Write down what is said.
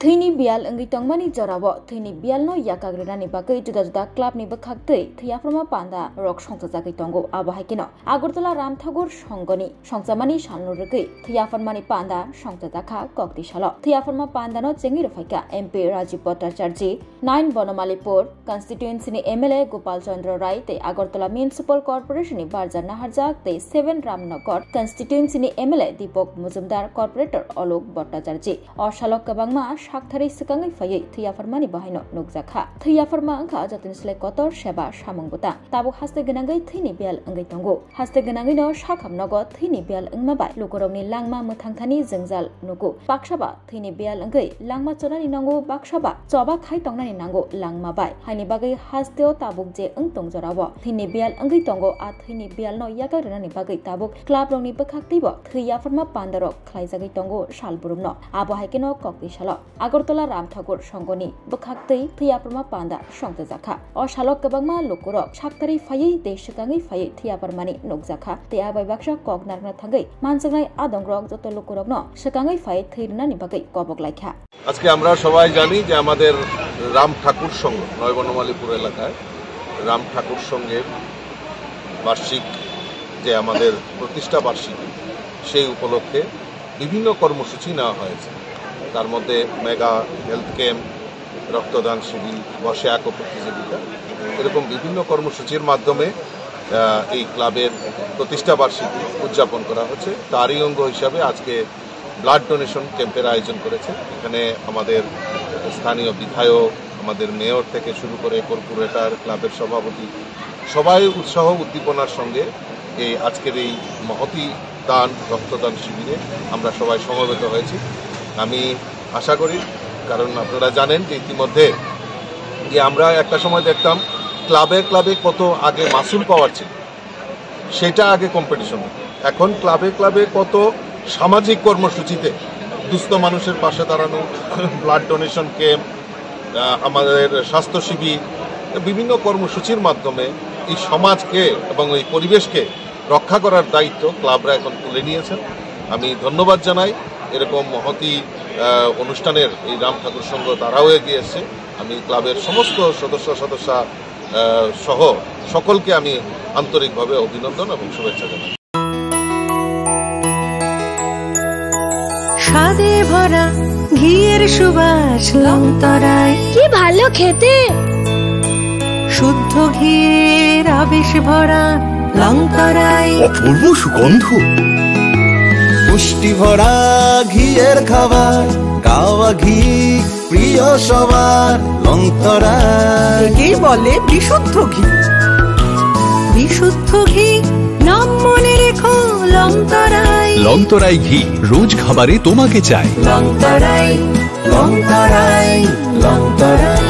Thini bial anggi tongmani jorabo thini bial no yakagrani bagai juda-juda club ni bakhaktei thiaframa panda rok songsajagai tongo abahakino Agartala Ramthakur Songoni Songsamani Shalnurgai thiafrmani panda songsajaka kokti salo thiaframa panda no chengi rafaika MP Rajiv Bhattacharya 9 Bonomalipur constituency ni MLA Gopal Chandra Rai te Agartala Municipal Corporation ni Barjar Naharjak te 7 Ramnagar constituency ni MLA Deepak Mujumdar Corporator Alok Bhattacharya Oshalok kabangma Shaktari sekangai fayai thiafrmani bahaino nukjakha thiafrma angka jatin slai kotor seba samung buta tabu haste genangai thini bial angai tongo haste genangai no shakhamnogo thini bial angma bai lukorongni langma muthangthani jengjal nuku baksaba thini bial angai langma chonani nango baksaba choba khai tongnani nango langma bai haini bagai hasteo tabuk je angtong jorabo thini bial angai tongo a thini bial no yagarani bagai tabuk club rongni bakhaktibo thiafrma pandaro khlaijagai tongo salburumno abo haikeno kokti salo Agartala Ramthakur Songoni Bakhaktei thiafrma panda songjakha o shalok kabangma lokorok shaktari phayai deshakangai phayai thiafrmani nokjakha te abai baksa koknarna thangai manjangai adongrok joto lokorokno shakangai phayai thirnani bagai kobok laikha আজকে আমরা সবাই জানি যে আমাদের রাম ঠাকুর সংঘ নয় বনমালীপুর এলাকায় রাম ঠাকুর সংঘের বার্ষিক যে আমাদের প্রতিষ্ঠা বার্ষিকী সেই উপলক্ষে বিভিন্ন কর্মসূচি নেওয়া হয়েছে তার মধ্যে মেগা হেলথ ক্যাম্প রক্তদান শিবির বসে আঁকো প্রতিযোগিতা এরকম বিভিন্ন কর্মসূচির মাধ্যমে এই ক্লাবের প্রতিষ্ঠা বার্ষিকী উদযাপন করা হচ্ছে তারই অঙ্গ হিসাবে আজকে ব্লাড ডোনেশন ক্যাম্পের আয়োজন করেছে এখানে আমাদের স্থানীয় বিধায়ক আমাদের মেয়র থেকে শুরু করে কর্পোরেটর ক্লাবের সভাপতি সবাই উৎসাহ উদ্দীপনার সঙ্গে এই আজকের এই মহতি দান রক্তদান শিবিরে আমরা সবাই সমবেত হয়েছি আমি আশা করি কারণ আপনারা জানেন যে ইতিমধ্যে যে আমরা একটা সময় দেখতাম ক্লাবে ক্লাবে কত আগে মাসুল পাওয়ার ছিল সেটা আগে কম্পিটিশন এখন ক্লাবে ক্লাবে কত সামাজিক কর্মসূচিতে দুস্থ মানুষের পাশে দাঁড়ানো ব্লাড ডোনেশন ক্যাম্প আমাদের স্বাস্থ্য শিবির বিভিন্ন কর্মসূচির মাধ্যমে এই সমাজকে এবং এই পরিবেশকে রক্ষা করার দায়িত্ব ক্লাবরা এখন তুলে নিয়েছেন আমি ধন্যবাদ জানাই এরকম মহতি অনুষ্ঠানের এই রাম ঠাকুর সংঘ তারাও এগিয়ে এসেছে আমি ক্লাবের সমস্ত সদস্যা সহ সকলকে আমি আন্তরিকভাবে অভিনন্দন এবং শুভেচ্ছা জানাই স্বাদে ভরা ঘিয়ের সুবাস লংতরায় কি ভালো খেতে শুদ্ধ ঘিয়ের আবেশ ভরা লংতরায় অপূর্ব সুগন্ধ পুষ্টি ভরা ঘিয়ের খাবার গাওয়া ঘি প্রিয় সবার লংতরায় কে বলে বিশুদ্ধ ঘি বিশুদ্ধ ঘি নাম মনে রেখো লংতরায় লংতরাই ঘি রোজ খাবারে তোমাকে চাই লংতরায় লংতরায় লংতরায়